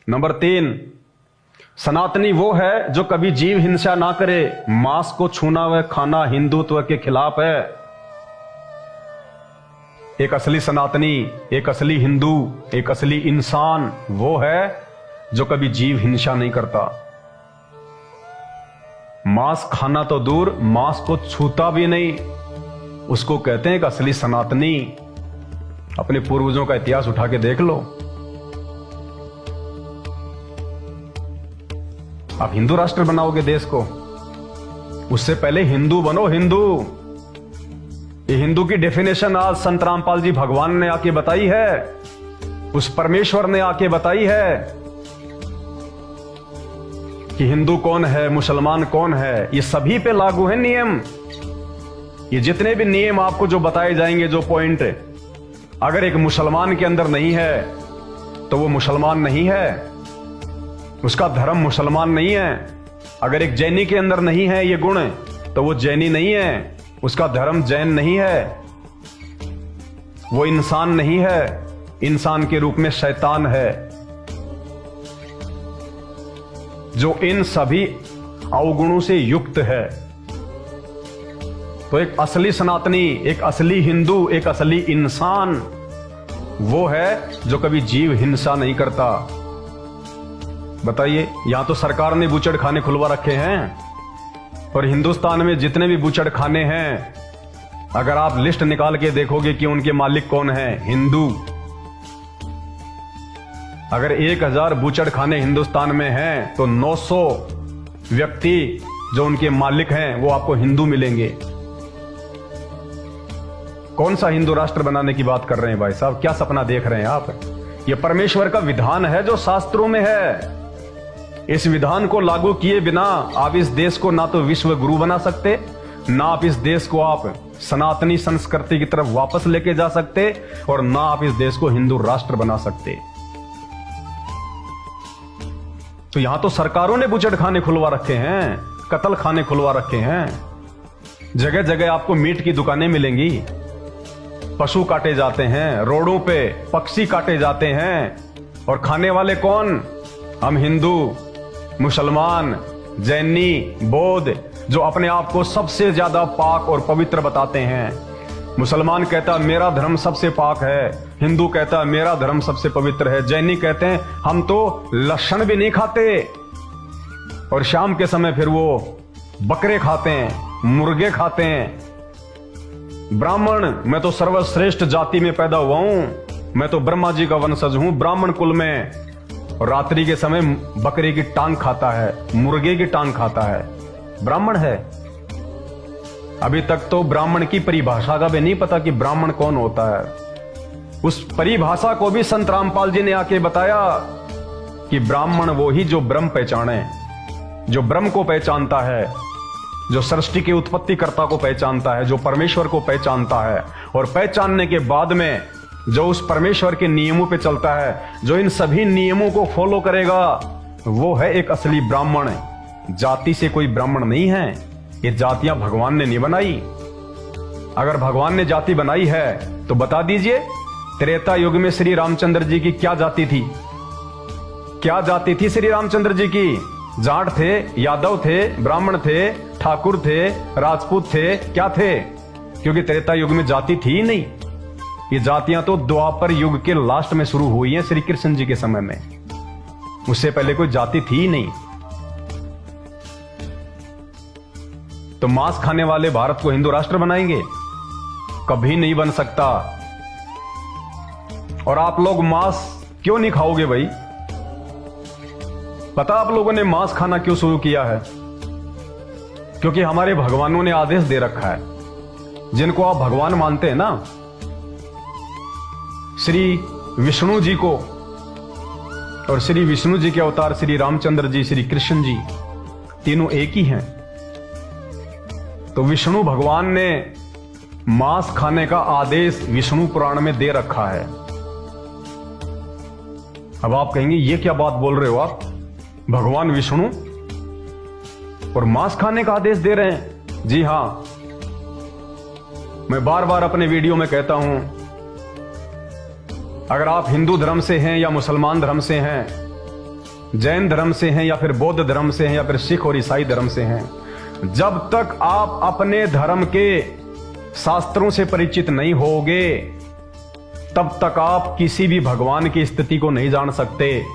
Number 3, सनातनी वो है जो कभी जीव हिंसा ना करे। मांस को छूना व खाना हिंदुत्व के खिलाफ है। एक असली सनातनी, एक असली हिंदू, एक असली इंसान वो है जो कभी जीव हिंसा नहीं करता। मांस खाना तो दूर, मांस को छूता भी नहीं, उसको कहते हैं एक असली सनातनी। अपने पूर्वजों का इतिहास उठा के देख लो। आप हिंदू राष्ट्र बनाओगे देश को, उससे पहले हिंदू बनो। हिंदू, ये हिंदू की डेफिनेशन आज संत रामपाल जी भगवान ने आके बताई है, उस परमेश्वर ने आके बताई है कि हिंदू कौन है, मुसलमान कौन है। ये सभी पे लागू है नियम। ये जितने भी नियम आपको जो बताए जाएंगे, जो पॉइंट, अगर एक मुसलमान के अंदर नहीं है तो वो मुसलमान नहीं है, उसका धर्म मुसलमान नहीं है। अगर एक जैनी के अंदर नहीं है ये गुण तो वो जैनी नहीं है, उसका धर्म जैन नहीं है, वो इंसान नहीं है, इंसान के रूप में शैतान है। जो इन सभी अवगुणों से युक्त है। तो एक असली सनातनी, एक असली हिंदू, एक असली इंसान वो है जो कभी जीव हिंसा नहीं करता। बताइए, यहां तो सरकार ने बूचड़ खाने खुलवा रखे हैं, और हिंदुस्तान में जितने भी बूचड़ खाने हैं, अगर आप लिस्ट निकाल के देखोगे कि उनके मालिक कौन है, हिंदू। अगर 1000 बूचड़ खाने हिंदुस्तान में हैं तो 900 व्यक्ति जो उनके मालिक हैं वो आपको हिंदू मिलेंगे। कौन सा हिंदू राष्ट्र बनाने की बात कर रहे हैं भाई साहब? क्या सपना देख रहे हैं आप? ये परमेश्वर का विधान है जो शास्त्रों में है। इस विधान को लागू किए बिना आप इस देश को ना तो विश्व गुरु बना सकते, ना आप इस देश को आप सनातनी संस्कृति की तरफ वापस लेके जा सकते, और ना आप इस देश को हिंदू राष्ट्र बना सकते। तो यहां तो सरकारों ने बूचड़ खाने खुलवा रखे हैं, कत्ल खाने खुलवा रखे हैं। जगह जगह आपको मीट की दुकानें मिलेंगी, पशु काटे जाते हैं, रोडों पे पक्षी काटे जाते हैं, और खाने वाले कौन? हम हिंदू, मुसलमान, जैनी, बौद्ध, जो अपने आप को सबसे ज्यादा पाक और पवित्र बताते हैं। मुसलमान कहता मेरा धर्म सबसे पाक है, हिंदू कहता मेरा धर्म सबसे पवित्र है, जैनी कहते हैं हम तो लहसुन भी नहीं खाते, और शाम के समय फिर वो बकरे खाते हैं, मुर्गे खाते हैं। ब्राह्मण, मैं तो सर्वश्रेष्ठ जाति में पैदा हुआ हूं, मैं तो ब्रह्मा जी का वंशज हूं, ब्राह्मण कुल में, और रात्रि के समय बकरे की टांग खाता है, मुर्गे की टांग खाता है, ब्राह्मण है। अभी तक तो ब्राह्मण की परिभाषा का भी नहीं पता कि ब्राह्मण कौन होता है। उस परिभाषा को भी संत रामपाल जी ने आके बताया कि ब्राह्मण वो ही जो ब्रह्म पहचाने, जो ब्रह्म को पहचानता है, जो सृष्टि के उत्पत्तिकर्ता को पहचानता है, जो परमेश्वर को पहचानता है, और पहचानने के बाद में जो उस परमेश्वर के नियमों पे चलता है, जो इन सभी नियमों को फॉलो करेगा, वो है एक असली ब्राह्मण। जाति से कोई ब्राह्मण नहीं है, ये जातियां भगवान ने नहीं बनाई। अगर भगवान ने जाति बनाई है तो बता दीजिए, त्रेता युग में श्री रामचंद्र जी की क्या जाति थी? क्या जाति थी श्री रामचंद्र जी की? जाट थे, यादव थे, ब्राह्मण थे, ठाकुर थे, राजपूत थे, क्या थे? क्योंकि त्रेता युग में जाति थी ही नहीं। ये जातियां तो द्वापर युग के लास्ट में शुरू हुई हैं, श्री कृष्ण जी के समय में। उससे पहले कोई जाति थी ही नहीं। तो मांस खाने वाले भारत को हिंदू राष्ट्र बनाएंगे? कभी नहीं बन सकता। और आप लोग मांस क्यों नहीं खाओगे भाई? पता आप लोगों ने मांस खाना क्यों शुरू किया है? क्योंकि हमारे भगवानों ने आदेश दे रखा है। जिनको आप भगवान मानते हैं ना, श्री विष्णु जी को, और श्री विष्णु जी के अवतार श्री रामचंद्र जी, श्री कृष्ण जी, तीनों एक ही हैं। तो विष्णु भगवान ने मांस खाने का आदेश विष्णु पुराण में दे रखा है। अब आप कहेंगे ये क्या बात बोल रहे हो आप? भगवान विष्णु और मांस खाने का आदेश दे रहे हैं? जी हां, मैं बार बार अपने वीडियो में कहता हूं, अगर आप हिंदू धर्म से हैं या मुसलमान धर्म से हैं, जैन धर्म से हैं या फिर बौद्ध धर्म से हैं या फिर सिख और ईसाई धर्म से हैं, जब तक आप अपने धर्म के शास्त्रों से परिचित नहीं होगे तब तक आप किसी भी भगवान की स्थिति को नहीं जान सकते,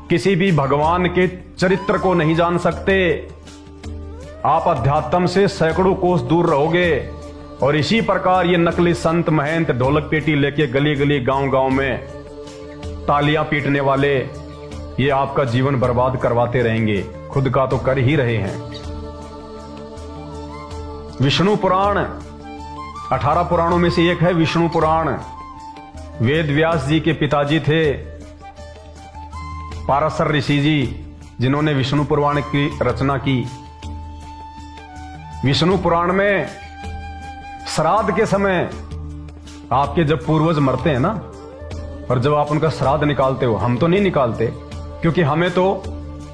किसी भी भगवान के चरित्र को नहीं जान सकते। आप अध्यात्म से सैकड़ों कोस दूर रहोगे। और इसी प्रकार ये नकली संत महंत ढोलक पेटी लेके गली गली गांव गांव में तालियां पीटने वाले ये आपका जीवन बर्बाद करवाते रहेंगे, खुद का तो कर ही रहे हैं। विष्णु पुराण 18 पुराणों में से एक है विष्णु पुराण। वेद व्यास जी के पिताजी थे पाराशर ऋषि जी, जिन्होंने विष्णु पुराण की रचना की। विष्णु पुराण में श्राद्ध के समय आपके जब पूर्वज मरते हैं ना, और जब आप उनका श्राद्ध निकालते हो, हम तो नहीं निकालते क्योंकि हमें तो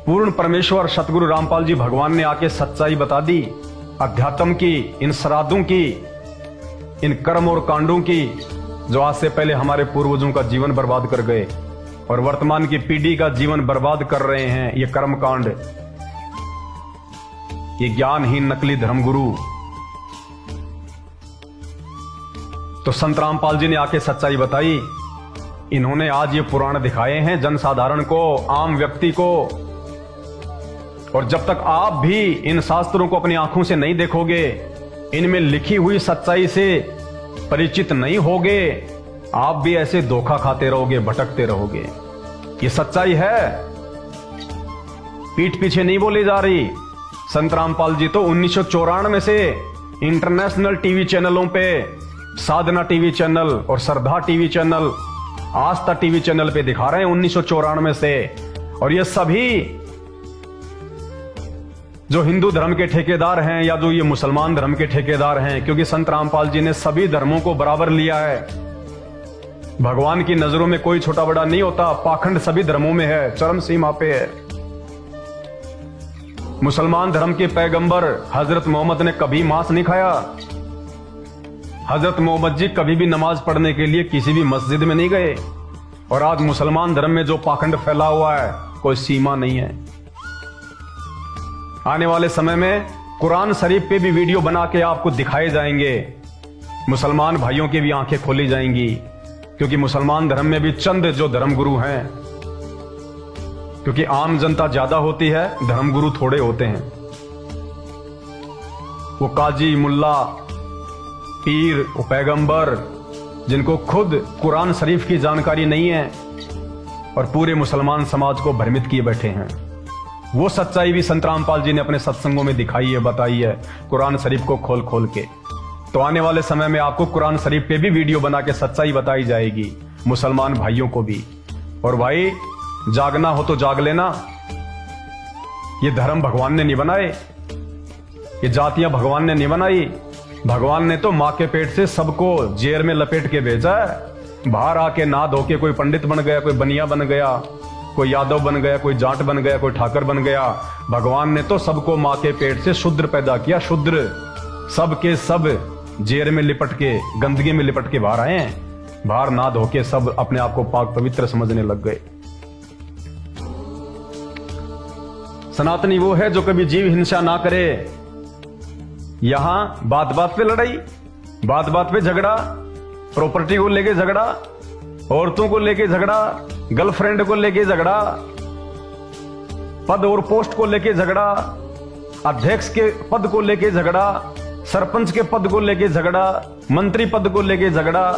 पूर्ण परमेश्वर सतगुरु रामपाल जी भगवान ने आके सच्चाई बता दी अध्यात्म की, इन श्राद्धों की, इन कर्म और कांडों की, जो आज से पहले हमारे पूर्वजों का जीवन बर्बाद कर गए और वर्तमान की पीढ़ी का जीवन बर्बाद कर रहे हैं। ये कर्म कांड, ये ज्ञानहीन नकली धर्मगुरु। तो संत रामपाल जी ने आके सच्चाई बताई। इन्होंने आज ये पुराण दिखाए हैं जनसाधारण को, आम व्यक्ति को। और जब तक आप भी इन शास्त्रों को अपनी आंखों से नहीं देखोगे, इनमें लिखी हुई सच्चाई से परिचित नहीं होगे, आप भी ऐसे धोखा खाते रहोगे, भटकते रहोगे। ये सच्चाई है, पीठ पीछे नहीं बोली जा रही। संत रामपाल जी तो 1994 से इंटरनेशनल टीवी चैनलों पे, साधना टीवी चैनल और श्रद्धा टीवी चैनल, आस्था टीवी चैनल पे दिखा रहे हैं 1994 से। और ये सभी जो हिंदू धर्म के ठेकेदार हैं या जो ये मुसलमान धर्म के ठेकेदार हैं, क्योंकि संत रामपाल जी ने सभी धर्मों को बराबर लिया है। भगवान की नजरों में कोई छोटा बड़ा नहीं होता। पाखंड सभी धर्मों में है, चरम सीमा पे है। मुसलमान धर्म के पैगंबर हजरत मोहम्मद ने कभी मांस नहीं खाया। हजरत मोहम्मद जी कभी भी नमाज पढ़ने के लिए किसी भी मस्जिद में नहीं गए। और आज मुसलमान धर्म में जो पाखंड फैला हुआ है, कोई सीमा नहीं है। आने वाले समय में कुरान शरीफ पे भी वीडियो बना के आपको दिखाए जाएंगे। मुसलमान भाइयों की भी आंखें खोली जाएंगी, क्योंकि मुसलमान धर्म में भी चंद जो धर्मगुरु हैं, क्योंकि आम जनता ज्यादा होती है, धर्मगुरु थोड़े होते हैं। वो काजी, मुल्ला, पीर, पैगंबर, जिनको खुद कुरान शरीफ की जानकारी नहीं है और पूरे मुसलमान समाज को भ्रमित किए बैठे हैं। वो सच्चाई भी संत रामपाल जी ने अपने सत्संगों में दिखाई है, बताई है, कुरान शरीफ को खोल खोल के। तो आने वाले समय में आपको कुरान शरीफ पे भी वीडियो बना के सच्चाई बताई जाएगी, मुसलमान भाइयों को भी। और भाई, जागना हो तो जाग लेना। ये धर्म भगवान ने नहीं बनाए, ये जातियां भगवान ने नहीं बनाई। भगवान ने तो मां के पेट से सबको जेर में लपेट के भेजा है। बाहर आके ना धो के कोई पंडित बन गया, कोई बनिया बन गया, कोई यादव बन गया, कोई जाट बन गया, कोई ठाकर बन गया। भगवान ने तो सबको मां के पेट से शूद्र पैदा किया, शूद्र। सब के सब जेर में लिपट के, गंदगी में लिपट के बाहर आए हैं। बाहर ना धो के सब अपने आप को पाक पवित्र समझने लग गए। सनातनी वो है जो कभी जीव हिंसा ना करे। यहां बात बात पे लड़ाई, बात बात पे झगड़ा, प्रॉपर्टी को लेके झगड़ा, औरतों को लेके झगड़ा, गर्लफ्रेंड को लेके झगड़ा, पद और पोस्ट को लेके झगड़ा, अध्यक्ष के पद को लेके झगड़ा, सरपंच के पद को लेके झगड़ा, मंत्री पद को लेके झगड़ा,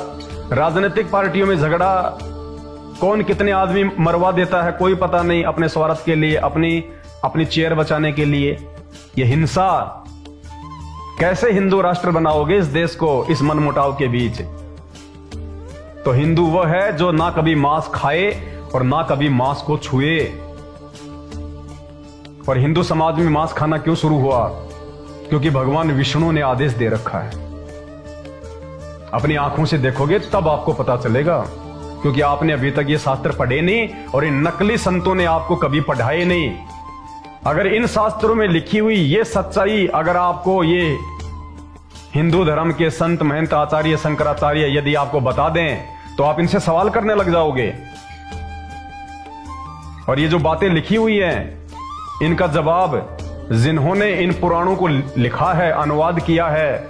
राजनीतिक पार्टियों में झगड़ा। कौन कितने आदमी मरवा देता है कोई पता नहीं, अपने स्वार्थ के लिए, अपनी चेयर बचाने के लिए। यह हिंसा। कैसे हिंदू राष्ट्र बनाओगे इस देश को, इस मनमुटाव के बीच? तो हिंदू वह है जो ना कभी मांस खाए और ना कभी मांस को छुए। और हिंदू समाज में मांस खाना क्यों शुरू हुआ? क्योंकि भगवान विष्णु ने आदेश दे रखा है। अपनी आंखों से देखोगे तब आपको पता चलेगा, क्योंकि आपने अभी तक ये शास्त्र पढ़े नहीं और इन नकली संतों ने आपको कभी पढ़ाए नहीं। अगर इन शास्त्रों में लिखी हुई ये सच्चाई अगर आपको ये हिंदू धर्म के संत महंत आचार्य शंकराचार्य यदि आपको बता दें, तो आप इनसे सवाल करने लग जाओगे। और ये जो बातें लिखी हुई हैं, इनका जवाब जिन्होंने इन पुराणों को लिखा है, अनुवाद किया है,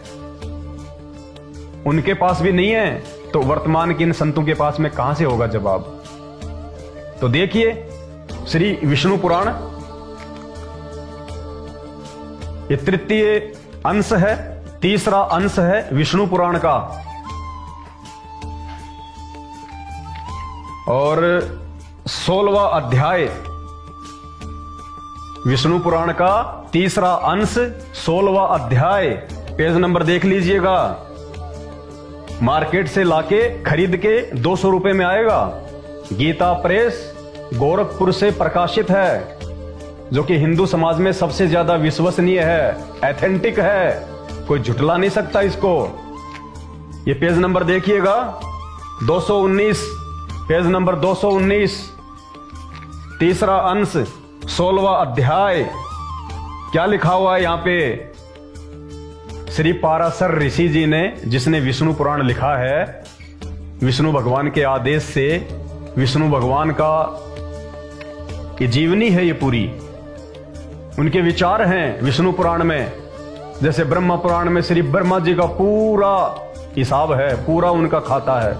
उनके पास भी नहीं है, तो वर्तमान के इन संतों के पास में कहां से होगा जवाब। तो देखिए, श्री विष्णु पुराण ये तृतीय अंश है, तीसरा अंश है विष्णु पुराण का, और 16वां अध्याय विष्णु पुराण का तीसरा अंश 16वां अध्याय। पेज नंबर देख लीजिएगा, मार्केट से लाके खरीद के 200 रुपए में आएगा। गीता प्रेस गोरखपुर से प्रकाशित है, जो कि हिंदू समाज में सबसे ज्यादा विश्वसनीय है, एथेंटिक है, कोई झुटला नहीं सकता इसको। ये पेज नंबर देखिएगा 219, पेज नंबर 219, तीसरा अंश 16वां अध्याय। क्या लिखा हुआ है यहां पे? श्री पाराशर ऋषि जी ने, जिसने विष्णु पुराण लिखा है, विष्णु भगवान के आदेश से, विष्णु भगवान का ये जीवनी है, ये पूरी उनके विचार हैं विष्णु पुराण में। जैसे ब्रह्मा पुराण में श्री ब्रह्मा जी का पूरा हिसाब है, पूरा उनका खाता है,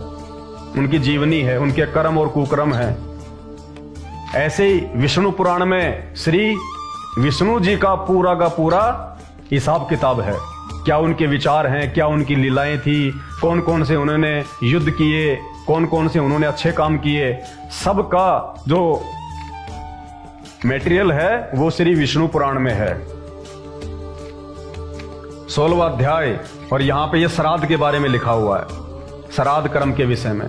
उनकी जीवनी है, उनके कर्म और कुकर्म है। ऐसे ही विष्णु पुराण में श्री विष्णु जी का पूरा हिसाब किताब है। क्या उनके विचार हैं, क्या उनकी लीलाएं थी, कौन कौन से उन्होंने युद्ध किए, कौन कौन से उन्होंने अच्छे काम किए, सबका जो मटेरियल है वो श्री विष्णु पुराण में है, 16वां अध्याय। और यहां पे ये श्राद्ध के बारे में लिखा हुआ है, श्राद्ध कर्म के विषय में।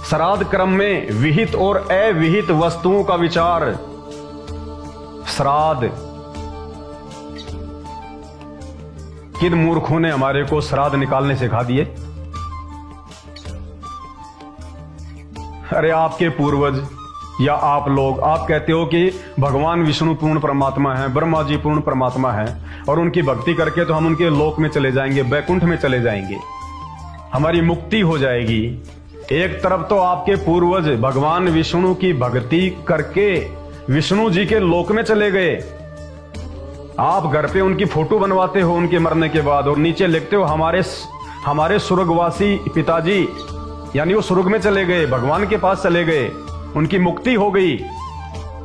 श्राद्ध कर्म में विहित और अविहित वस्तुओं का विचार। श्राद्ध, किन मूर्खों ने हमारे को श्राद्ध निकालने सिखा दिए? अरे आपके पूर्वज या आप लोग, आप कहते हो कि भगवान विष्णु पूर्ण परमात्मा है, ब्रह्मा जी पूर्ण परमात्मा है, और उनकी भक्ति करके तो हम उनके लोक में चले जाएंगे, बैकुंठ में चले जाएंगे, हमारी मुक्ति हो जाएगी। एक तरफ तो आपके पूर्वज भगवान विष्णु की भक्ति करके विष्णु जी के लोक में चले गए, आप घर पे उनकी फोटो बनवाते हो उनके मरने के बाद, और नीचे लिखते हो हमारे स्वर्गवासी पिताजी, यानी वो स्वर्ग में चले गए, भगवान के पास चले गए, उनकी मुक्ति हो गई।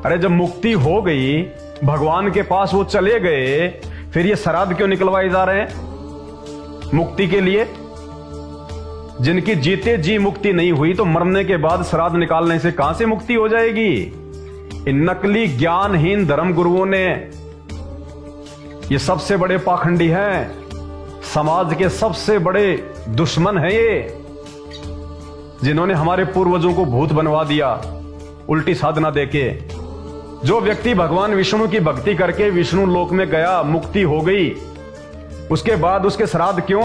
अरे जब मुक्ति हो गई, भगवान के पास वो चले गए, फिर ये श्राद्ध क्यों निकलवाए जा रहे हैं मुक्ति के लिए? जिनकी जीते जी मुक्ति नहीं हुई, तो मरने के बाद श्राद्ध निकालने से कहां से मुक्ति हो जाएगी? इन नकली ज्ञानहीन धर्म गुरुओं ने, ये सबसे बड़े पाखंडी हैं, समाज के सबसे बड़े दुश्मन हैं ये, जिन्होंने हमारे पूर्वजों को भूत बनवा दिया उल्टी साधना देके। जो व्यक्ति भगवान विष्णु की भक्ति करके विष्णु लोक में गया, मुक्ति हो गई, उसके बाद उसके श्राद्ध क्यों?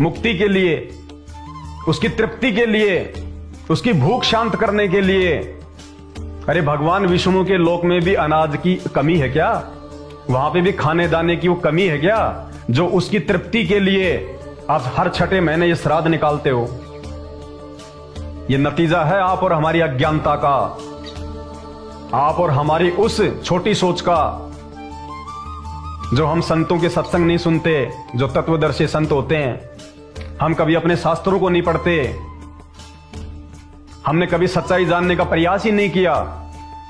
मुक्ति के लिए, उसकी तृप्ति के लिए, उसकी भूख शांत करने के लिए। अरे भगवान विष्णु के लोक में भी अनाज की कमी है क्या? वहां पे भी खाने दाने की वो कमी है क्या, जो उसकी तृप्ति के लिए आप हर छठे महीने ये श्राद्ध निकालते हो? ये नतीजा है आप और हमारी अज्ञानता का, आप और हमारी उस छोटी सोच का, जो हम संतों के सत्संग नहीं सुनते, जो तत्वदर्शी संत होते हैं। हम कभी अपने शास्त्रों को नहीं पढ़ते, हमने कभी सच्चाई जानने का प्रयास ही नहीं किया,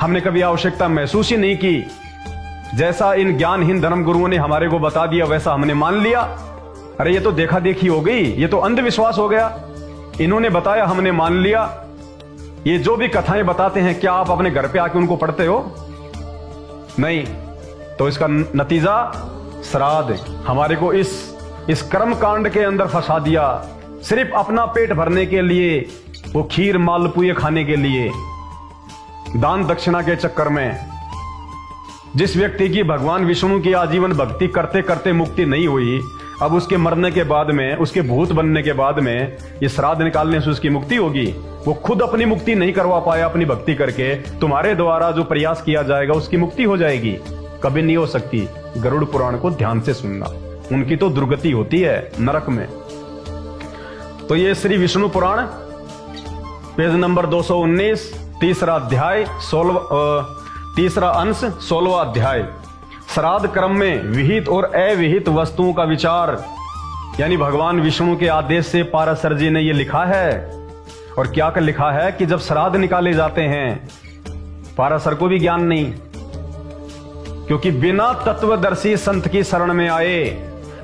हमने कभी आवश्यकता महसूस ही नहीं की। जैसा इन ज्ञानहीन धर्म गुरुओं ने हमारे को बता दिया, वैसा हमने मान लिया। अरे ये तो देखा देखी हो गई, ये तो अंधविश्वास हो गया। इन्होंने बताया, हमने मान लिया। ये जो भी कथाएं बताते हैं, क्या आप अपने घर पे आके उनको पढ़ते हो? नहीं। तो इसका नतीजा श्राद्ध हमारे को इस कर्म कांड के अंदर फंसा दिया, सिर्फ अपना पेट भरने के लिए, वो खीर मालपुए खाने के लिए, दान दक्षिणा के चक्कर में। जिस व्यक्ति की भगवान विष्णु की आजीवन भक्ति करते करते मुक्ति नहीं हुई, अब उसके मरने के बाद में, उसके भूत बनने के बाद में ये श्राद्ध निकालने से उसकी मुक्ति होगी। वो खुद अपनी मुक्ति नहीं करवा पाया अपनी भक्ति करके, तुम्हारे द्वारा जो प्रयास किया जाएगा उसकी मुक्ति हो जाएगी? कभी नहीं हो सकती। गरुड़ पुराण को ध्यान से सुनना, उनकी तो दुर्गति होती है नरक में। तो ये श्री विष्णु पुराण पेज नंबर 219, तीसरा अध्याय, तीसरा अंश, 16वां अध्याय। श्राद्ध क्रम में विहित और अविहित वस्तुओं का विचार, यानी भगवान विष्णु के आदेश से पाराशर जी ने यह लिखा है। और क्या कर लिखा है कि जब श्राद्ध निकाले जाते हैं, पाराशर को भी ज्ञान नहीं, क्योंकि बिना तत्वदर्शी संत की शरण में आए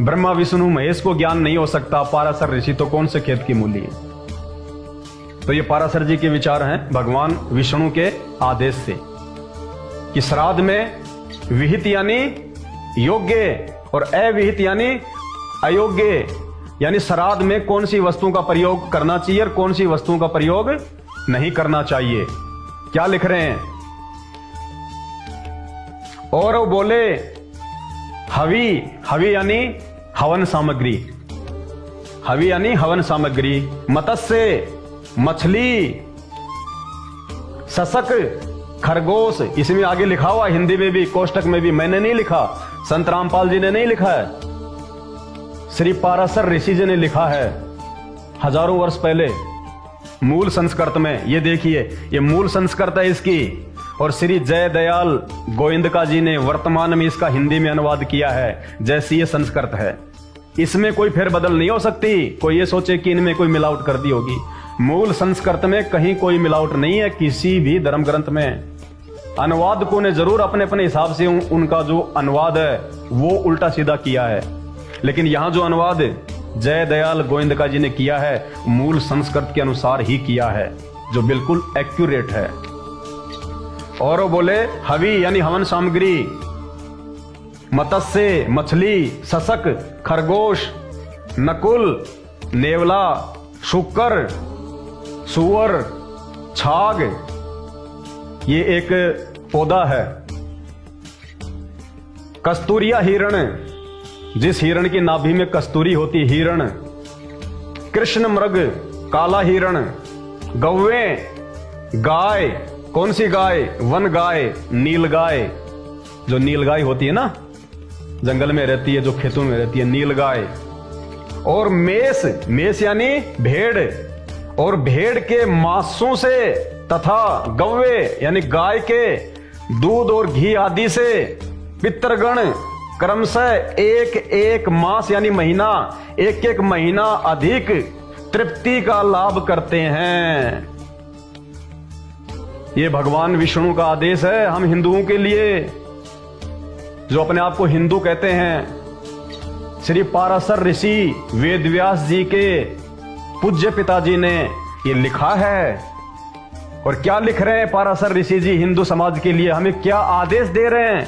ब्रह्मा विष्णु महेश को ज्ञान नहीं हो सकता। पाराशर ऋषि तो कौन से खेत की मूली है। तो ये पाराशर जी के विचार हैं भगवान विष्णु के आदेश से कि श्राद्ध में विहित यानी योग्य और अविहित यानी अयोग्य, यानी श्राद्ध में कौन सी वस्तुओं का प्रयोग करना चाहिए और कौन सी वस्तुओं का प्रयोग नहीं करना चाहिए। क्या लिख रहे हैं? और वो बोले हवि, हवि यानी हवन सामग्री, हवि यानी हवन सामग्री, मत्स्य मछली, सशक खरगोश, इसमें आगे लिखा हुआ हिंदी में भी, कोष्टक में भी, मैंने नहीं लिखा, संत रामपाल जी ने नहीं लिखा है, श्री पाराशर ऋषि जी ने लिखा है हजारों वर्ष पहले मूल संस्कृत में। ये देखिए, ये मूल संस्कृत है इसकी, और श्री जय दयाल गोविंदका जी ने वर्तमान में इसका हिंदी में अनुवाद किया है जैसी ये संस्कृत है। इसमें कोई फेरबदल नहीं हो सकती। कोई ये सोचे कि इनमें कोई मिलावट कर दी होगी, मूल संस्कृत में कहीं कोई मिलावट नहीं है किसी भी धर्म ग्रंथ में। अनुवादकों ने जरूर अपने अपने हिसाब से उनका जो अनुवाद है वो उल्टा सीधा किया है, लेकिन यहां जो अनुवाद जय दयाल गोविंदका जी ने किया है मूल संस्कृत के अनुसार ही किया है, जो बिल्कुल एक्यूरेट है। और वो बोले हवि यानी हवन सामग्री, मत्स्य मछली, सशक खरगोश, नकुल, नेवला, शुकर, सुअर, छाग, ये एक पौधा है। कस्तूरिया हिरण, जिस हिरण की नाभि में कस्तूरी होती, हिरण। कृष्ण मृग, काला हिरण। गौवे, गाय, कौन सी गाय? वन गाय, नील गाय, जो नील गाय होती है ना, जंगल में रहती है, जो खेतों में रहती है, नील गाय। और मेष, मेष यानी भेड़, और भेड़ के मांसों से तथा गौवे यानी गाय के दूध और घी आदि से पितृगण क्रमशः एक एक मास यानी महीना, एक एक महीना अधिक तृप्ति का लाभ करते हैं। ये भगवान विष्णु का आदेश है हम हिंदुओं के लिए, जो अपने आप को हिंदू कहते हैं। श्री पाराशर ऋषि वेदव्यास जी के पूज्य पिताजी ने ये लिखा है। और क्या लिख रहे हैं पाराशर ऋषि जी हिंदू समाज के लिए? हमें क्या आदेश दे रहे हैं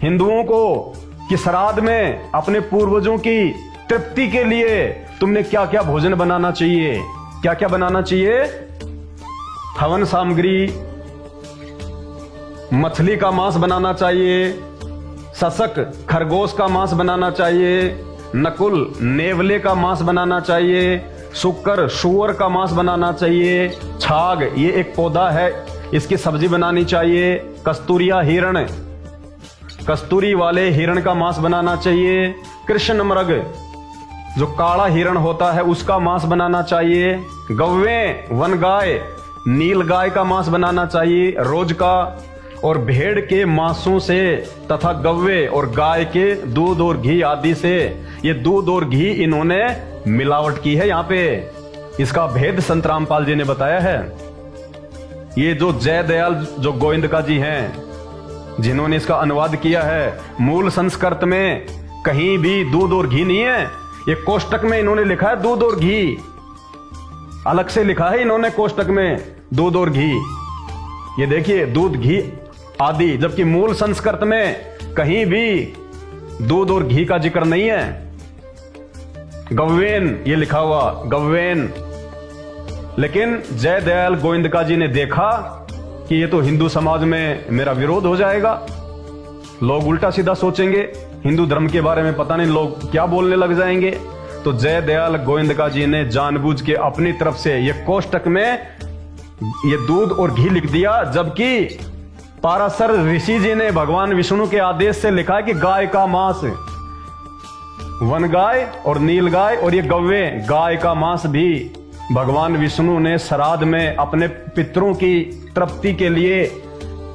हिंदुओं को कि श्राद्ध में अपने पूर्वजों की तृप्ति के लिए तुमने क्या क्या भोजन बनाना चाहिए, क्या क्या बनाना चाहिए? हवन सामग्री, मछली का मांस बनाना चाहिए, सशक खरगोश का मांस बनाना चाहिए, नकुल नेवले का मांस बनाना चाहिए, शुकर सुअर का मांस बनाना चाहिए, छाग ये एक पौधा है इसकी सब्जी बनानी चाहिए, कस्तूरिया हिरण कस्तूरी वाले हिरण का मांस बनाना चाहिए, कृष्ण मृग जो काला हिरण होता है उसका मांस बनाना चाहिए, गौवे वन गाय नील गाय का मांस बनाना चाहिए रोज का, और भेड़ के मांसों से तथा गव्वे और गाय के दूध और घी आदि से। ये दूध और घी इन्होंने मिलावट की है यहाँ पे, इसका भेद संत रामपाल जी ने बताया है। ये जो जय दयाल जो गोविंदका जी हैं जिन्होंने इसका अनुवाद किया है, मूल संस्कृत में कहीं भी दूध और घी नहीं है। ये कोष्टक में इन्होंने लिखा है दूध और घी, अलग से लिखा है इन्होंने कोष्टक में दूध और घी। ये देखिए दूध घी आदि, जबकि मूल संस्कृत में कहीं भी दूध और घी का जिक्र नहीं है। गव्वेन ये लिखा हुआ गव्वेन, लेकिन जय दयाल गोविंदका जी ने देखा कि ये तो हिंदू समाज में मेरा विरोध हो जाएगा, लोग उल्टा सीधा सोचेंगे, हिंदू धर्म के बारे में पता नहीं लोग क्या बोलने लग जाएंगे। तो जय दयाल गोविंदका जी ने जानबूझ के अपनी तरफ से ये कोष्टक में ये दूध और घी लिख दिया, जबकि पाराशर ऋषि जी ने भगवान विष्णु के आदेश से लिखा है कि गाय का मांस, वन गाय और नील गाय और ये गव्वे गाय का मांस भी भगवान विष्णु ने श्राद्ध में अपने पितरों की तृप्ति के लिए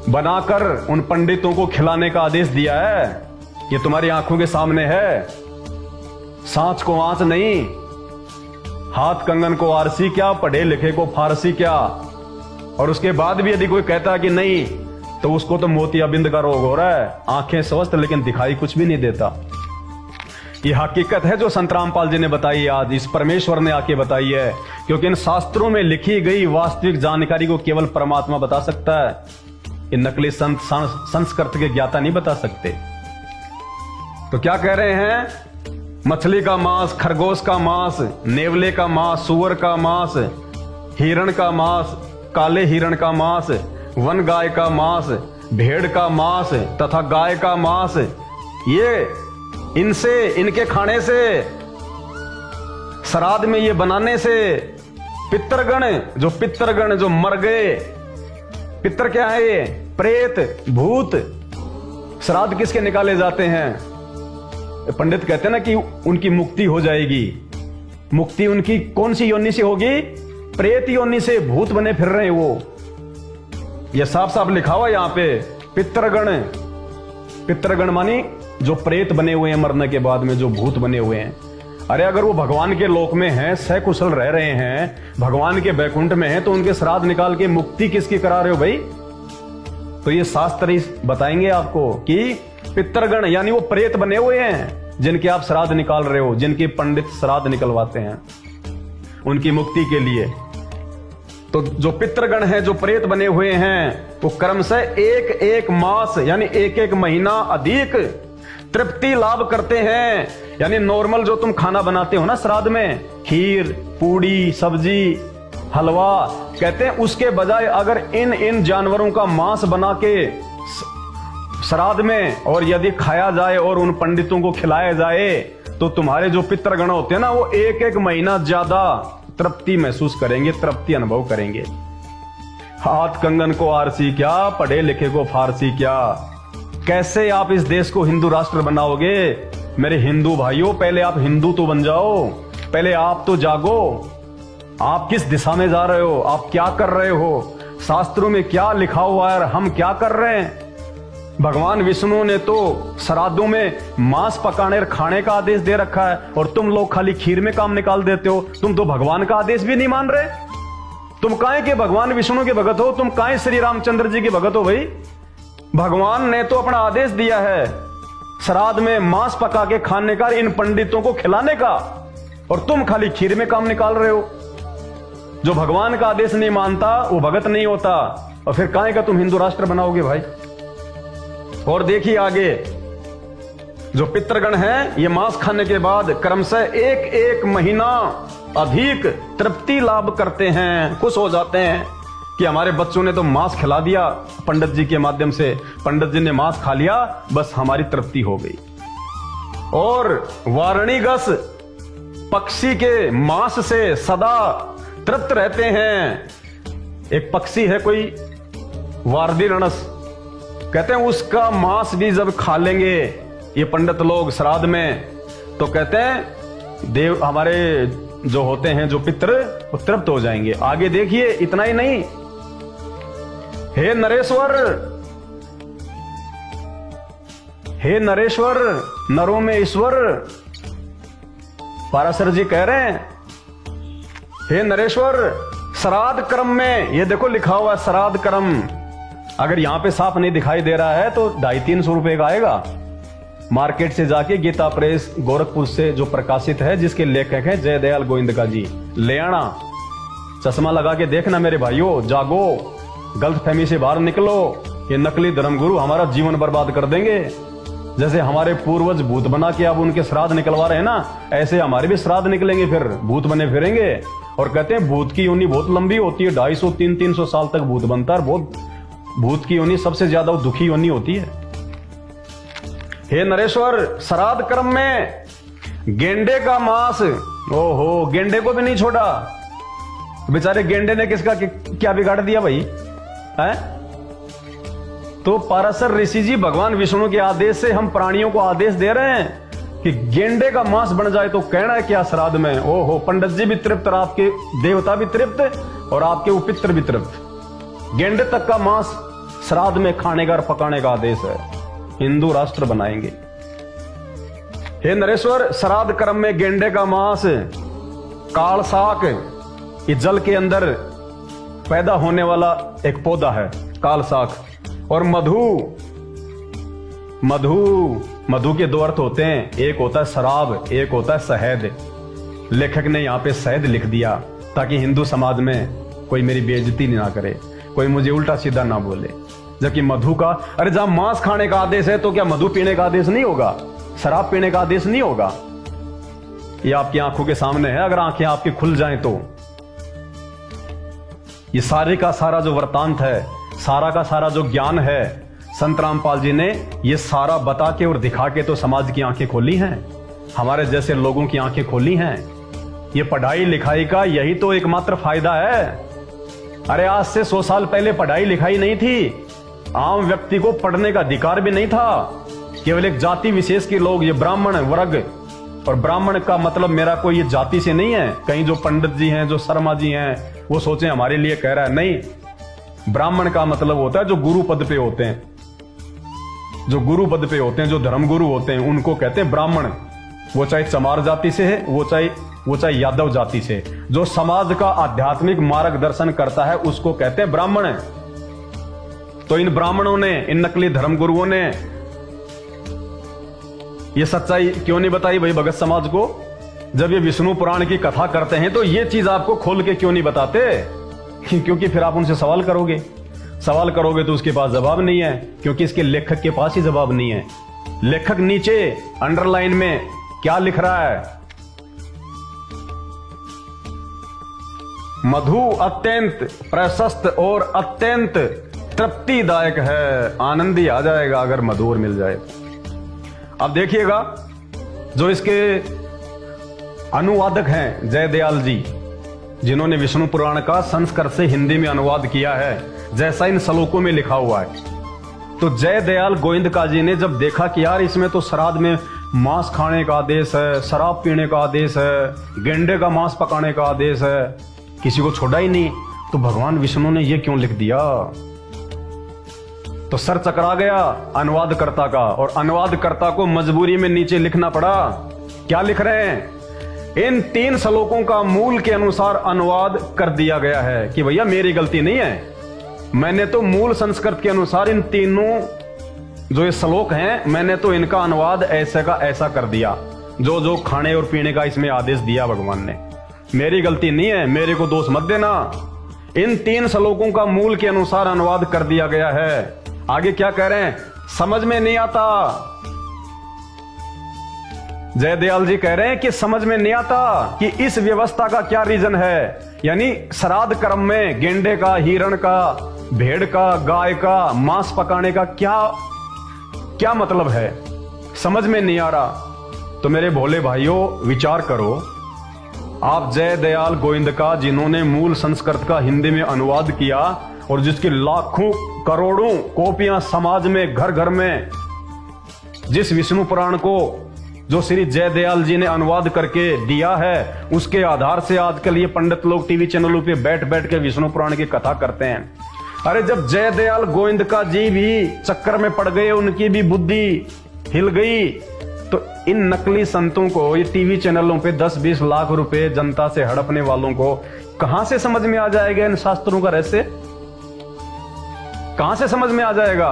बनाकर उन पंडितों को खिलाने का आदेश दिया है। ये तुम्हारी आंखों के सामने है। सांच को आंच नहीं, हाथ कंगन को आरसी क्या, पढ़े लिखे को फारसी क्या। और उसके बाद भी यदि कोई कहता है कि नहीं, तो उसको तो मोतियाबिंद का रोग हो रहा है। आंखें स्वस्थ लेकिन दिखाई कुछ भी नहीं देता। ये हकीकत है जो संत रामपाल जी ने बताई, आज इस परमेश्वर ने आके बताई है। क्योंकि इन शास्त्रों में लिखी गई वास्तविक जानकारी को केवल परमात्मा बता सकता है। ये नकली संत संस्कृत के ज्ञाता नहीं बता सकते। तो क्या कह रहे हैं? मछली का मांस, खरगोश का मांस, नेवले का मांस, सुअर का मांस, हिरण का मांस, काले हिरण का मांस, वन गाय का मांस, भेड़ का मांस तथा गाय का मांस, ये इनसे, इनके खाने से, श्राद्ध में ये बनाने से पितरगण जो मर गए, पितर क्या है ये? प्रेत, भूत। श्राद्ध किसके निकाले जाते हैं? पंडित कहते हैं ना कि उनकी मुक्ति हो जाएगी। मुक्ति उनकी कौन सी योनि से होगी? प्रेत योनि से। भूत बने फिर रहे हैं वो। ये साफ साफ लिखा हुआ यहां पे। पितरगण मानी जो प्रेत बने हुए हैं, मरने के बाद में जो भूत बने हुए हैं। अरे अगर वो भगवान के लोक में हैं, सकुशल रह रहे हैं, भगवान के बैकुंठ में हैं, तो उनके श्राद्ध निकाल के मुक्ति किसकी करा रहे हो भाई? तो ये शास्त्र बताएंगे आपको कि पितरगण यानी वो प्रेत बने हुए हैं जिनके आप श्राद्ध निकाल रहे हो, जिनके पंडित श्राद्ध निकलवाते हैं उनकी मुक्ति के लिए। तो जो पितरगण हैं, जो प्रेत बने हुए हैं, वो कर्म से एक एक मास यानी एक एक महीना अधिक तृप्ति लाभ करते हैं। यानी नॉर्मल जो तुम खाना बनाते हो ना श्राद्ध में, खीर, पूड़ी, सब्जी, हलवा, कहते हैं उसके बजाय अगर इन जानवरों का मांस बना के श्राद्ध में और यदि खाया जाए और उन पंडितों को खिलाया जाए, तो तुम्हारे जो पितरगण होते हैं ना, वो एक एक महीना ज्यादा तृप्ति महसूस करेंगे, तृप्ति अनुभव करेंगे। हाथ कंगन को आरसी क्या, पढ़े लिखे को फारसी क्या। कैसे आप इस देश को हिंदू राष्ट्र बनाओगे? मेरे हिंदू भाइयों, पहले आप हिंदू तो बन जाओ, पहले आप तो जागो। आप किस दिशा में जा रहे हो? आप क्या कर रहे हो? शास्त्रों में क्या लिखा हुआ है और हम क्या कर रहे हैं? भगवान विष्णु ने तो श्राद्धों में मांस पकाने और खाने का आदेश दे रखा है, और तुम लोग खाली खीर में काम निकाल देते हो। तुम तो भगवान का आदेश भी नहीं मान रहे। तुम काहे के भगवान विष्णु के भगत हो? तुम काहे श्री रामचंद्र जी के भगत हो भाई? भगवान ने तो अपना आदेश दिया है श्राद्ध में मांस पका के खाने का, इन पंडितों को खिलाने का, और तुम खाली खीर में काम निकाल रहे हो। जो भगवान का आदेश नहीं मानता वो भगत नहीं होता। और फिर काहे का तुम हिंदू राष्ट्र बनाओगे भाई? और देखिए आगे, जो पितरगण हैं, ये मांस खाने के बाद क्रम से एक एक महीना अधिक तृप्ति लाभ करते हैं, खुश हो जाते हैं कि हमारे बच्चों ने तो मांस खिला दिया पंडित जी के माध्यम से, पंडित जी ने मांस खा लिया, बस हमारी तृप्ति हो गई। और वारणीगस पक्षी के मांस से सदा तृप्त रहते हैं। एक पक्षी है कोई, वार्दिरणस, कहते हैं उसका मांस भी जब खा लेंगे ये पंडित लोग श्राद्ध में, तो कहते हैं देव हमारे जो होते हैं, जो पितर, वो तृप्त हो जाएंगे। आगे देखिए, इतना ही नहीं, हे नरेश्वर, नरों में ईश्वर, पाराशर जी कह रहे हैं, हे नरेश्वर, श्राद्ध क्रम में ये देखो लिखा हुआ है श्राद्ध क्रम। अगर यहां पे साफ नहीं दिखाई दे रहा है तो 250-300 रुपए का आएगा। मार्केट से जाके गीता प्रेस गोरखपुर से जो प्रकाशित है, जिसके लेखक हैं जयदयाल गोविंदका जी, ले आना। चश्मा लगा के देखना मेरे भाइयों, जागो, गलतफहमी से बाहर निकलो। ये नकली धर्मगुरु हमारा जीवन बर्बाद कर देंगे। जैसे हमारे पूर्वज भूत बना के अब उनके श्राद्ध निकलवा रहे हैं ना, ऐसे हमारे भी श्राद्ध निकलेंगे, फिर भूत बने फिरेंगे। और कहते हैं भूत की योनि बहुत लंबी होती है, 250-300 साल तक भूत बनता है। बहुत भूत की योनि सबसे ज्यादा दुखी योनि होती है। हे नरेश्वर, श्राद्ध क्रम में गेंडे का मांस, ओहो, गेंडे को भी नहीं छोड़ा। बेचारे गेंडे ने किसका क्या बिगाड़ दिया भाई है? तो पाराशर ऋषि जी भगवान विष्णु के आदेश से हम प्राणियों को आदेश दे रहे हैं कि गेंडे का मांस बन जाए तो कहना है क्या श्राद्ध में। ओहो, पंडित जी भी तृप्त और आपके देवता भी तृप्त और आपके उपित्र भी तृप्त। गेंडे तक का मांस श्राद्ध में खाने का और पकाने का आदेश है। हिंदू राष्ट्र बनाएंगे। हे नरेश्वर, श्राद्ध कर्म में गेंडे का मांस, काल साक, ये जल के अंदर पैदा होने वाला एक पौधा है काल साक, और मधु के दो अर्थ होते हैं, एक होता है शराब, एक होता है शहद। लेखक ने यहां पे शहद लिख दिया ताकि हिंदू समाज में कोई मेरी बेइज्जती ना करे, कोई मुझे उल्टा सीधा ना बोले। जबकि मधु का, अरे जहां मांस खाने का आदेश है तो क्या मधु पीने का आदेश नहीं होगा, शराब पीने का आदेश नहीं होगा? ये आपकी आंखों के सामने है, अगर आंखें आपकी खुल जाएं तो। ये सारे का सारा जो वृत्तांत है, सारा का सारा जो ज्ञान है, संत रामपाल जी ने ये सारा बता के और दिखा के तो समाज की आंखें खोली हैं, हमारे जैसे लोगों की आंखें खोली हैं। ये पढ़ाई लिखाई का यही तो एकमात्र फायदा है। अरे आज से 100 साल पहले पढ़ाई लिखाई नहीं थी, आम व्यक्ति को पढ़ने का अधिकार भी नहीं था। केवल एक जाति विशेष के लोग, ये ब्राह्मण वर्ग, और ब्राह्मण का मतलब मेरा कोई ये जाति से नहीं है। कहीं जो पंडित जी हैं, जो शर्मा जी हैं, वो सोचे हमारे लिए कह रहा है, नहीं। ब्राह्मण का मतलब होता है जो गुरु पद पे होते हैं, जो गुरु पद पे होते हैं, जो धर्म गुरु होते हैं, उनको कहते हैं ब्राह्मण। वो चाहे चमार जाति से है, वो चाहे यादव जाति से, जो समाज का आध्यात्मिक मार्गदर्शन करता है उसको कहते हैं ब्राह्मण। तो इन ब्राह्मणों ने, इन नकली धर्म गुरुओं ने ये सच्चाई क्यों नहीं बताई भाई भगत समाज को? जब ये विष्णु पुराण की कथा करते हैं तो ये चीज आपको खोल के क्यों नहीं बताते? क्योंकि फिर आप उनसे सवाल करोगे तो उसके पास जवाब नहीं है, क्योंकि इसके लेखक के पास ही जवाब नहीं है। लेखक नीचे अंडरलाइन में क्या लिख रहा है? मधु अत्यंत प्रशस्त और अत्यंत तृप्तिदायक है। आनंद ही आ जाएगा अगर मधु और मिल जाए। अब देखिएगा, जो इसके अनुवादक हैं जयदयाल जी, जिन्होंने विष्णु पुराण का संस्कृत से हिंदी में अनुवाद किया है, जैसा इन श्लोकों में लिखा हुआ है। तो जयदयाल गोविंदका जी ने जब देखा कि यार इसमें तो श्राद्ध में मांस खाने का आदेश है, शराब पीने का आदेश है, गेंडे का मांस पकाने का आदेश है, किसी को छोड़ा ही नहीं, तो भगवान विष्णु ने ये क्यों लिख दिया? तो सर चकरा गया अनुवादकर्ता का, और अनुवादकर्ता को मजबूरी में नीचे लिखना पड़ा। क्या लिख रहे हैं? इन 3 श्लोकों का मूल के अनुसार अनुवाद कर दिया गया है। कि भैया मेरी गलती नहीं है, मैंने तो मूल संस्कृत के अनुसार इन तीनों जो ये श्लोक हैं, मैंने तो इनका अनुवाद ऐसे का ऐसा कर दिया, जो जो खाने और पीने का इसमें आदेश दिया भगवान ने। मेरी गलती नहीं है, मेरे को दोष मत देना। इन 3 श्लोकों का मूल के अनुसार अनुवाद कर दिया गया है। आगे क्या कह रहे हैं? समझ में नहीं आता। जयदयाल जी कह रहे हैं कि समझ में नहीं आता कि इस व्यवस्था का क्या रीजन है। यानी श्राद्ध कर्म में गेंडे का, हिरण का, भेड़ का, गाय का मांस पकाने का क्या मतलब है, समझ में नहीं आ रहा। तो मेरे भोले भाइयों, विचार करो। आप जयदयाल गोविंदका, जिन्होंने मूल संस्कृत का हिंदी में अनुवाद किया और जिसकी लाखों करोड़ों कॉपियां समाज में, घर घर में, जिस विष्णु पुराण को जो श्री जयदयाल जी ने अनुवाद करके दिया है, उसके आधार से आजकल ये पंडित लोग टीवी चैनलों पे बैठ बैठ के विष्णु पुराण की कथा करते हैं। अरे जब जयदयाल गोविंदका जी भी चक्कर में पड़ गए, उनकी भी बुद्धि हिल गई, तो इन नकली संतों को, ये टीवी चैनलों पे 10-20 लाख रुपए जनता से हड़पने वालों को कहां से समझ में आ जाएगा इन शास्त्रों का रहस्य? कहां से समझ में आ जाएगा?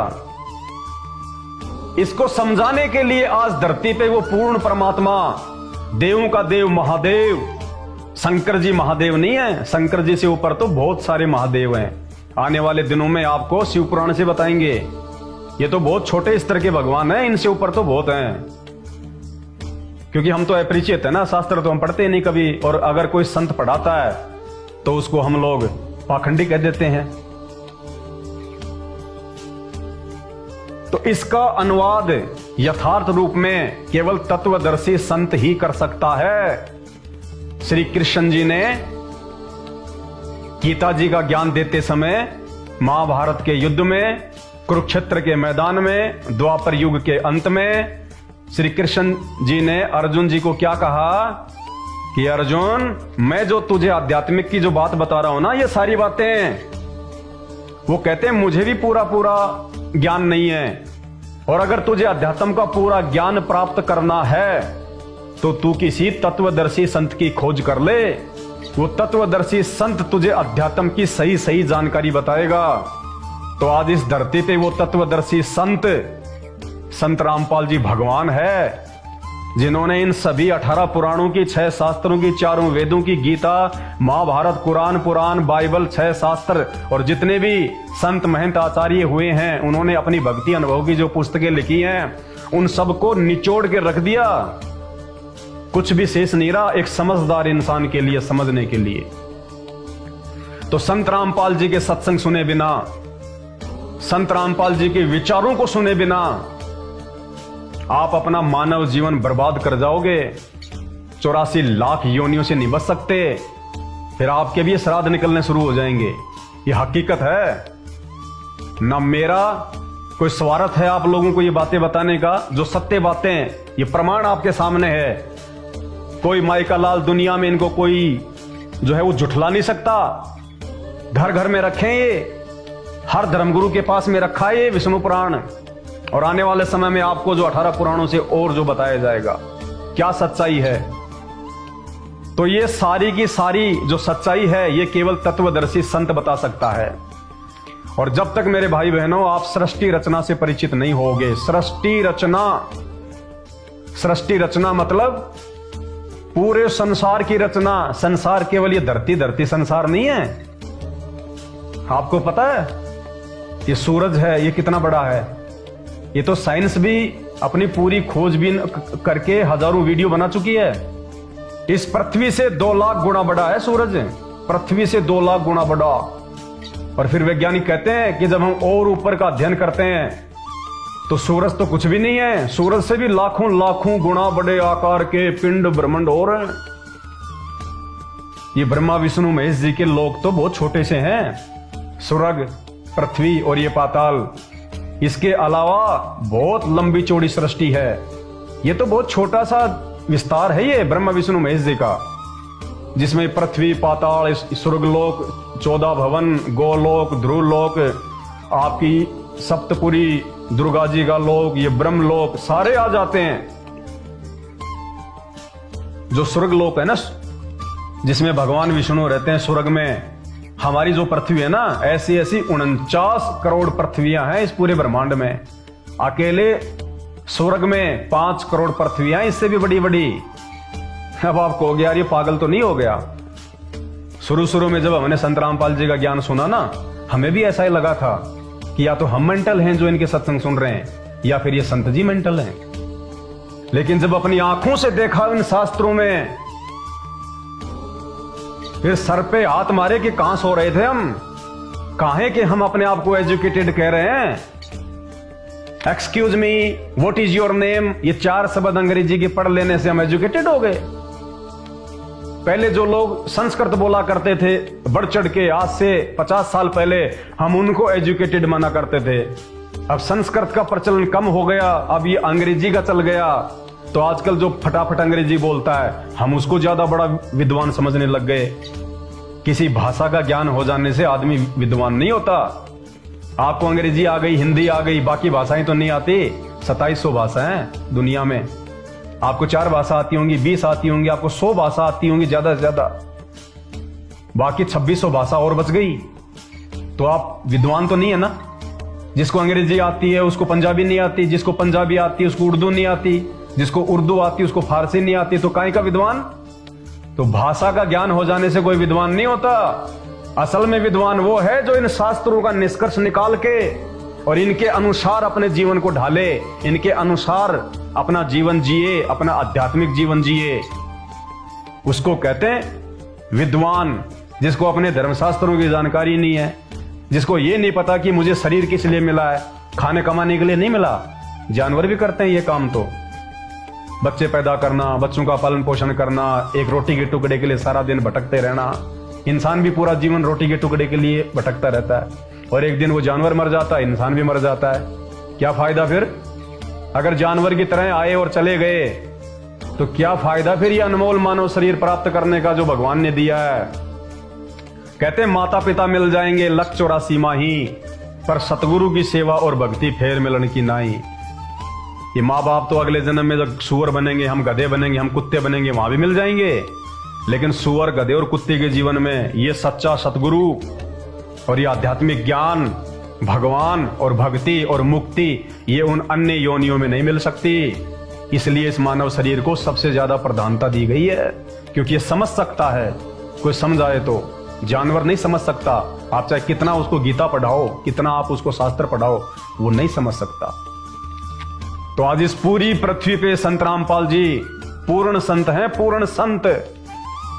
इसको समझाने के लिए आज धरती पे वो पूर्ण परमात्मा, देवों का देव महादेव, शंकर जी महादेव नहीं है। शंकर जी से ऊपर तो बहुत सारे महादेव हैं। आने वाले दिनों में आपको शिव पुराण से बताएंगे। ये तो बहुत छोटे स्तर के भगवान हैं, इनसे ऊपर तो बहुत हैं। क्योंकि हम तो अपरिचित है ना, शास्त्र तो हम पढ़ते नहीं कभी, और अगर कोई संत पढ़ाता है तो उसको हम लोग पाखंडी कह देते हैं। तो इसका अनुवाद यथार्थ रूप में केवल तत्वदर्शी संत ही कर सकता है। श्री कृष्ण जी ने गीता जी का ज्ञान देते समय महाभारत के युद्ध में, कुरुक्षेत्र के मैदान में, द्वापर युग के अंत में, श्री कृष्ण जी ने अर्जुन जी को क्या कहा कि अर्जुन, मैं जो तुझे आध्यात्मिक की जो बात बता रहा हूं ना, ये सारी बातें, वो कहते हैं मुझे भी पूरा पूरा ज्ञान नहीं है, और अगर तुझे अध्यात्म का पूरा ज्ञान प्राप्त करना है तो तू किसी तत्वदर्शी संत की खोज कर ले। वो तत्वदर्शी संत तुझे अध्यात्म की सही सही जानकारी बताएगा। तो आज इस धरती पे वो तत्वदर्शी संत रामपाल जी भगवान है, जिन्होंने इन सभी 18 पुराणों की, 6 शास्त्रों की, 4 वेदों की, गीता, महाभारत, कुरान, पुराण, बाइबल, 6 शास्त्र और जितने भी संत महंत आचार्य हुए हैं, उन्होंने अपनी भक्ति अनुभव की जो पुस्तकें लिखी हैं, उन सबको निचोड़ के रख दिया। कुछ भी शेष नहीं रहा एक समझदार इंसान के लिए, समझने के लिए। तो संत रामपाल जी के सत्संग सुने बिना, संत रामपाल जी के विचारों को सुने बिना आप अपना मानव जीवन बर्बाद कर जाओगे। 84 लाख योनियों से नहीं बच सकते, फिर आपके भी श्राद्ध निकलने शुरू हो जाएंगे। ये हकीकत है। ना मेरा कोई स्वार्थ है आप लोगों को ये बातें बताने का, जो सत्य बातें, ये प्रमाण आपके सामने है। कोई माई का लाल दुनिया में इनको कोई जो है वो झुठला नहीं सकता। घर घर में रखें, ये हर धर्मगुरु के पास में रखा है ये विष्णु पुराण, और आने वाले समय में आपको जो 18 पुराणों से और जो बताया जाएगा क्या सच्चाई है। तो ये सारी की सारी जो सच्चाई है ये केवल तत्वदर्शी संत बता सकता है। और जब तक मेरे भाई बहनों आप सृष्टि रचना से परिचित नहीं होगे, सृष्टि रचना मतलब पूरे संसार की रचना। संसार केवल ये धरती संसार नहीं है। आपको पता है ये सूरज है, ये कितना बड़ा है। ये तो साइंस भी अपनी पूरी खोजबीन करके हजारों वीडियो बना चुकी है। इस पृथ्वी से 2 लाख गुना बड़ा है सूरज, पृथ्वी से 2 लाख गुना बड़ा। और फिर वैज्ञानिक कहते हैं कि जब हम और ऊपर का अध्ययन करते हैं तो सूरज तो कुछ भी नहीं है, सूरज से भी लाखों लाखों गुना बड़े आकार के पिंड ब्रह्मांड और हैं। ये ब्रह्मा विष्णु महेश जी के लोक तो बहुत छोटे से हैं, स्वर्ग, पृथ्वी और ये पाताल। इसके अलावा बहुत लंबी चौड़ी सृष्टि है। ये तो बहुत छोटा सा विस्तार है ये ब्रह्मा विष्णु महेश जी का, जिसमें पृथ्वी, पाताल, स्वर्गलोक, 14 भवन, गोलोक, ध्रुवलोक, आपकी सप्तपुरी, दुर्गा जी का लोक, ये ब्रह्मलोक सारे आ जाते हैं। जो स्वर्गलोक है ना, जिसमें भगवान विष्णु रहते हैं स्वर्ग में, हमारी जो पृथ्वी है ना, ऐसी 49 करोड़ पृथ्वियां हैं इस पूरे ब्रह्मांड में। अकेले स्वर्ग में 5 करोड़ पृथ्वियां, इससे भी बड़ी बड़ी। अब आप कहोगे यार ये पागल तो नहीं हो गया। शुरू में जब हमने संत रामपाल जी का ज्ञान सुना ना, हमें भी ऐसा ही लगा था कि या तो हम मेंटल हैं जो इनके सत्संग सुन रहे हैं, या फिर ये संत जी मेंटल हैं। लेकिन जब अपनी आंखों से देखा इन शास्त्रों में, फिर सर पे हाथ मारे कि कहां सो रहे थे हम, काहे कि हम अपने आप को एजुकेटेड कह रहे हैं। Excuse me, what is your name, ये 4 शब्द अंग्रेजी के पढ़ लेने से हम एजुकेटेड हो गए। पहले जो लोग संस्कृत बोला करते थे बढ़ चढ़ के, आज से 50 साल पहले हम उनको एजुकेटेड माना करते थे। अब संस्कृत का प्रचलन कम हो गया, अब ये अंग्रेजी का चल गया। तो आजकल जो फटाफट अंग्रेजी बोलता है हम उसको ज्यादा बड़ा विद्वान समझने लग गए। किसी भाषा का ज्ञान हो जाने से आदमी विद्वान नहीं होता। आपको अंग्रेजी आ गई, हिंदी आ गई, बाकी भाषाएं तो नहीं आती। 2700 भाषाएं दुनिया में। आपको 4 भाषा आती होंगी, 20 आती होंगी, आपको 100 भाषा आती होंगी ज्यादा से ज्यादा, बाकी 2600 भाषा और बच गई। तो आप विद्वान तो नहीं है ना। जिसको अंग्रेजी आती है उसको पंजाबी नहीं आती, जिसको पंजाबी आती है उसको उर्दू नहीं आती, जिसको उर्दू आती है उसको फारसी नहीं आती। तो काहे का विद्वान? तो भाषा का ज्ञान हो जाने से कोई विद्वान नहीं होता। असल में विद्वान वो है जो इन शास्त्रों का निष्कर्ष निकाल के और इनके अनुसार अपने जीवन को ढाले, इनके अनुसार अपना जीवन जिए, अपना आध्यात्मिक जीवन जिए, उसको कहते हैं विद्वान। जिसको अपने धर्मशास्त्रों की जानकारी नहीं है, जिसको ये नहीं पता कि मुझे शरीर किस लिए मिला है, खाने कमाने के लिए नहीं मिला। जानवर भी करते हैं ये काम, तो बच्चे पैदा करना, बच्चों का पालन पोषण करना, एक रोटी के टुकड़े के लिए सारा दिन भटकते रहना। इंसान भी पूरा जीवन रोटी के टुकड़े के लिए भटकता रहता है, और एक दिन वो जानवर मर जाता है, इंसान भी मर जाता है। क्या फायदा फिर? अगर जानवर की तरह आए और चले गए तो क्या फायदा फिर ये अनमोल मानव शरीर प्राप्त करने का जो भगवान ने दिया है। कहते माता पिता मिल जाएंगे 184 माही, पर सतगुरु की सेवा और भक्ति फेर मिलन की नाई। ये माँ बाप तो अगले जन्म में जब सुअर बनेंगे, हम गधे बनेंगे, हम कुत्ते बनेंगे, वहां भी मिल जाएंगे। लेकिन सुअर, गधे और कुत्ते के जीवन में ये सच्चा सतगुरु और ये आध्यात्मिक ज्ञान, भगवान और भक्ति और मुक्ति, ये उन अन्य योनियों में नहीं मिल सकती। इसलिए इस मानव शरीर को सबसे ज्यादा प्रधानता दी गई है, क्योंकि ये समझ सकता है। कोई समझाए तो, जानवर नहीं समझ सकता। आप चाहे कितना उसको गीता पढ़ाओ, कितना आप उसको शास्त्र पढ़ाओ, वो नहीं समझ सकता। तो आज इस पूरी पृथ्वी पे संत रामपाल जी पूर्ण संत हैं, पूर्ण संत।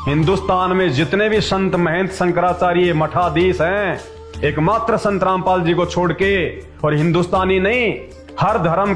हिंदुस्तान में जितने भी संत, महंत, शंकराचार्य, मठाधीश हैं, एकमात्र संत रामपाल जी को छोड़ के, और हिंदुस्तानी नहीं, हर धर्म